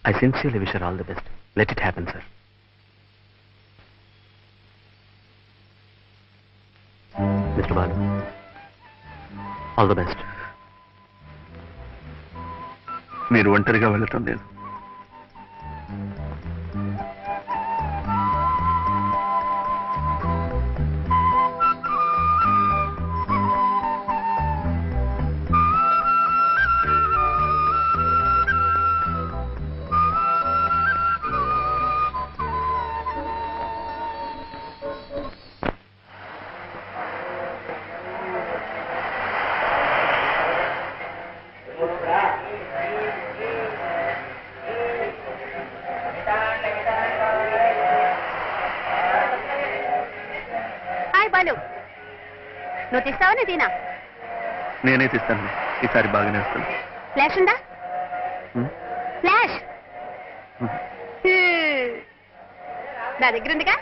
I sincerely wish all the best. Let it happen sir. Mister Balu, all the best. మీరు ఒంటరిగా వెళ్ళటం లేదు. నువ్వు తీస్తావా నేను తీనా? నేనే తీస్తాను. ఈసారి బాగానే వస్తాను. ఫ్లాష్ ఉందా? ఫ్లాష్ నా దగ్గర ఉందిగా.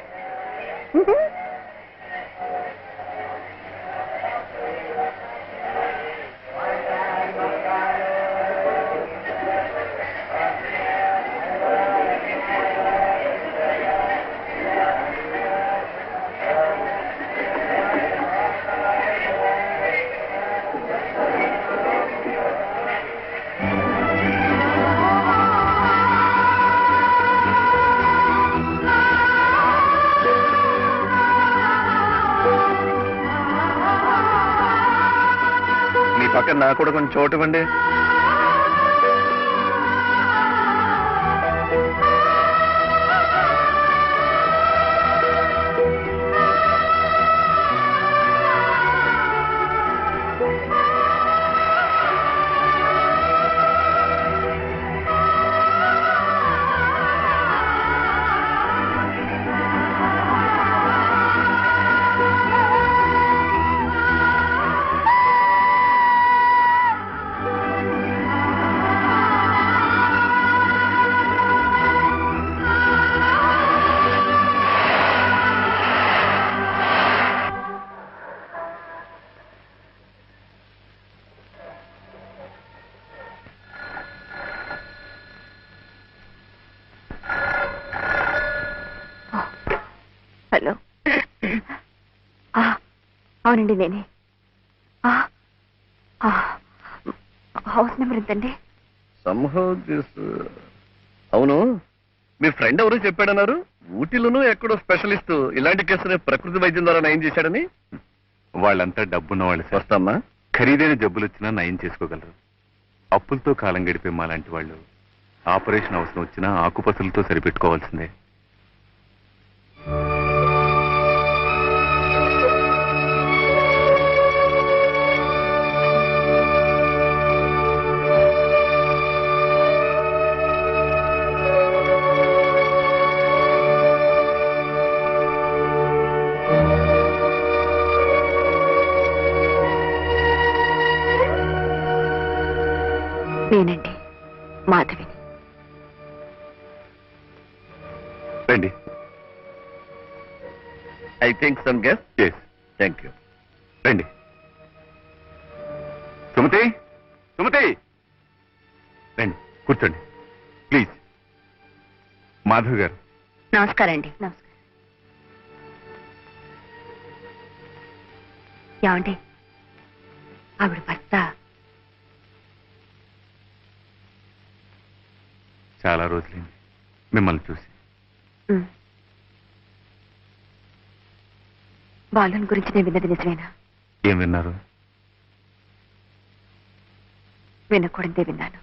పక్కన నాకు కూడా కొంచెం చోటు ఇవ్వండి. హలో, అవునండి నేనే. హౌస్ నెంబర్ ఎంతండి? అవును, మీ ఫ్రెండ్ ఎవరు చెప్పాడన్నారు? ఊటీలోనూ ఎక్కడో స్పెషలిస్ట్ ఇలాంటి కేసుని ప్రకృతి వైద్యం ద్వారా నయం చేశాడని. వాళ్ళంతా డబ్బున్న వాళ్ళు. వస్తామ్మా. ఖరీదైన జబ్బులు వచ్చినా నయం చేసుకోగలరు. అప్పులతో కాలం గడిపే మా లాంటి వాళ్ళు ఆపరేషన్ అవసరం వచ్చినా ఆకుపసలతో సరిపెట్టుకోవాల్సిందే. నేనండి మాధవిని. రండి. I think some guess. yes. Thank you. రండి. సుమతి, సుమతి రండి, కూర్చోండి ప్లీజ్. మాధవ్ గారు. నమస్కారం అండి. నమస్కారం. ఏమండి, ఆవిడ భర్త చాలా రోజులైంది మిమ్మల్ని చూసి. బాలుని గురించి నేను విన్నది నిజమేనా? ఏం విన్నారు? వినకూడదే విన్నాను.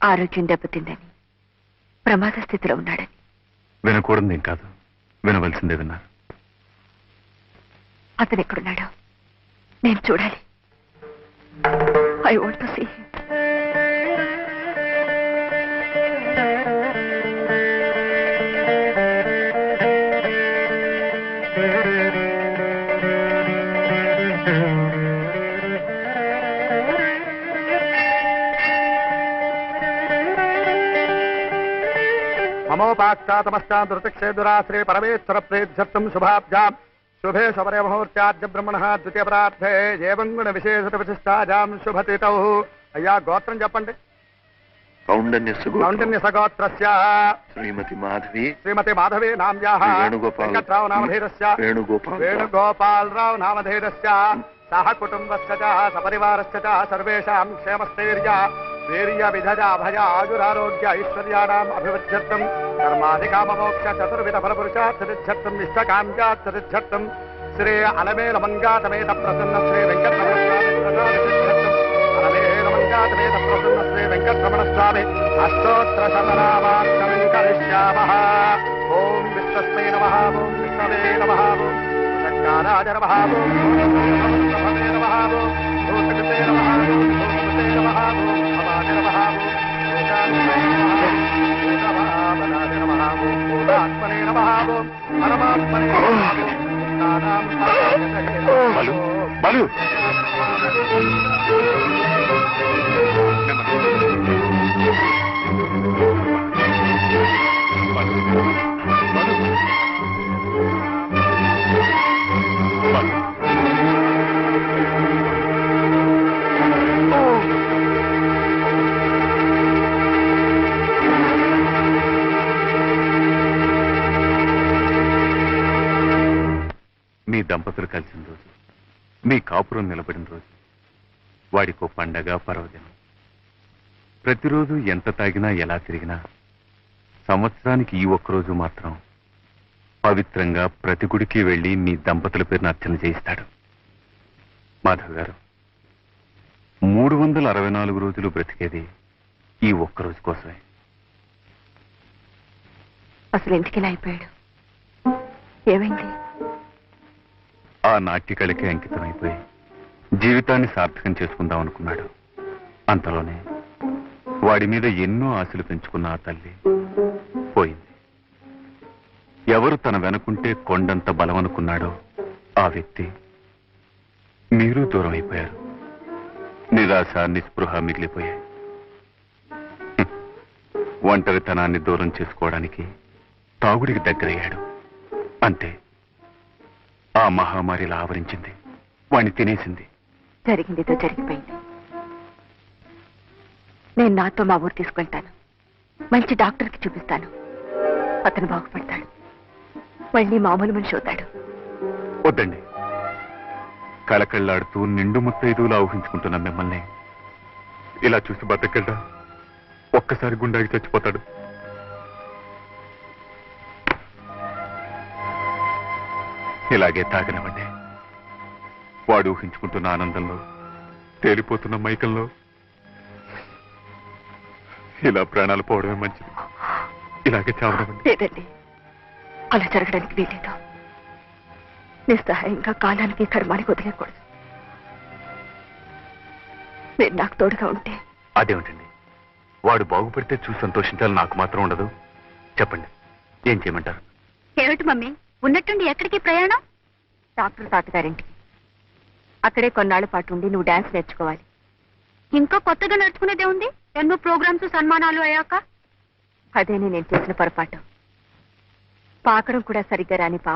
ఆరోగ్యం దెబ్బతిందని, ప్రమాద స్థితిలో ఉన్నాడని. వినకూడదు ఏం కాదు, వినవలసిందే విన్నారు. అతను ఎక్కడున్నాడో నేను చూడాలి. I want to see him. మమోపాక్షాతమశ్చాదృతిక్షే దురాశ్రే పరమేశ్వర ప్రేధ్యర్థం శుభాభ్యాం శుభే శబరే ముహూర్త్యాద్య బ్రహ్మణ ద్వితీయ ప్రార్థే ఏవం గుణ విశేషత విశిష్టాజాం శుభతిథౌ. అయ్యా గోత్రం చెప్పండి. కౌండిన్య సగోత్రస్య శ్రీమతి మాధవి శ్రీమతి మాధవి నామ్యాః వేణుగోపాల్ వెంకట్రావు నామధేయస్య వేణుగోపాలరావు నామధేయస్య సహ కుటుంబస్య చ సపరివారస్య చ సర్వేషాం క్షేమస్థైర్య వీర్య విధజ అభయ ఆయురారోగ్య ఐశ్వర్యాణాం అభివృద్ధ్యర్థం కర్మాధికామమోక్ష చతుర్విధ ఫలపురుషార్థసిద్ధ్యర్థం ఇష్టకామ్యార్థసిద్ధ్యర్థం శ్రీ అలమేల మంగాతమేత ప్రసన్న శ్రీ వెంకటరమణ అలమేల ప్రసన్న శ్రీ వెంకటరమణ స్వామి అష్టోత్తర శతనామార్చనం కరిష్యామః. ఓం విశ్వస్మై నమః. ఓం విష్ణవే నమః. ఓం సత్కారాయ నమః. ఓం భూతభవే నమః. ఓం భూతకృతే నమః. ఓం భూతకృతే నమః. ఓం భవాయ నమః. ఓం భూతాత్మనే నమః. భూతభావనాయ నమః. ఓం భూతాత్మనే నమః. ఓం పరమాత్మనే నమః. భూతానాం పరమేశ్వరే నమః. బాలు బాలు మీ దంపతులు కలిసిన రోజు, మీ కాపురం నిలబడిన రోజు, వాడికో పండగ పర్వదినం. ప్రతిరోజు ఎంత తాగినా ఎలా తిరిగినా సంవత్సరానికి ఈ ఒక్కరోజు మాత్రం పవిత్రంగా ప్రతి గుడికి వెళ్లి మీ దంపతుల పేరును అర్చన చేయిస్తాడు. మాధవ్ గారు, 364 రోజులు బ్రతికేది ఈ ఒక్కరోజు కోసమే. అసలు ఇంటికి ఇలా అయిపోయాడు? ఏమైంది? ఆ నాట్యకళకి అంకితమైపోయి జీవితాన్ని సార్థకం చేసుకుందాం అనుకున్నాడు. అంతలోనే వాడి మీద ఎన్నో ఆశలు పెంచుకున్న ఆ తల్లి పోయింది. ఎవరు తన వెనుకుంటే కొండంత బలం అనుకున్నాడో ఆ వ్యక్తి మీరు దూరం అయిపోయారు. నిరాశ నిస్పృహ మిగిలిపోయాయి. ఒంటరితనాన్ని దూరం చేసుకోవడానికి తాగుడికి దగ్గరయ్యాడు. అంతే, ఆ మహమ్మారిలా ఆవరించింది, వాణ్ణి తినేసింది. జరిగిందితో జరిగిపోయింది. నేను నాతో మా ఊరు తీసుకెళ్తాను. మంచి డాక్టర్కి చూపిస్తాను. అతను బాగుపడతాడు. మళ్ళీ మామూలు మనిషి అవుతాడు. వద్దండి. కళకళ్ళాడుతూ నిండు ముత్తైదువులా ఊహించుకుంటున్న మిమ్మల్ని ఇలా చూసి బతకడా ఒక్కసారి గుండాకి చచ్చిపోతాడు. ఇలాగే తాగనివ్వండి. వాడు ఊహించుకుంటున్న ఆనందంలో, తేలిపోతున్న మైకంలో ఇలా ప్రాణాలు పోవడమే మంచిది. ఇలాగే చావనివ్వండి. లేదండి, అలా జరగడానికి వీలేదు. నిస్సహాయంగా కాలానికి కర్మానికి వదిలేకూడదు. మీరు నాకు తోడుగా ఉంటే. అదేమిటండి, వాడు బాగుపడితే చూసి సంతోషించాలి, నాకు మాత్రం ఉండదు. చెప్పండి, ఏం చేయమంటారు? ఏమిటి మమ్మీ, ఉన్నట్టుండి ఎక్కడికి ప్రయాణం? డాక్టర్ తాతగారింటికి. అక్కడే కొన్నాళ్ల పాటు ఉండి నువ్వు డాన్స్ నేర్చుకోవాలి. ఇంకా కొత్తగా నేర్చుకునేదే ఉంది. ఎన్నో ప్రోగ్రామ్స్ సన్మానాలు అయ్యాక. అదేనే నేను చేసిన పొరపాటు. పాకడం కూడా సరిగ్గా రాని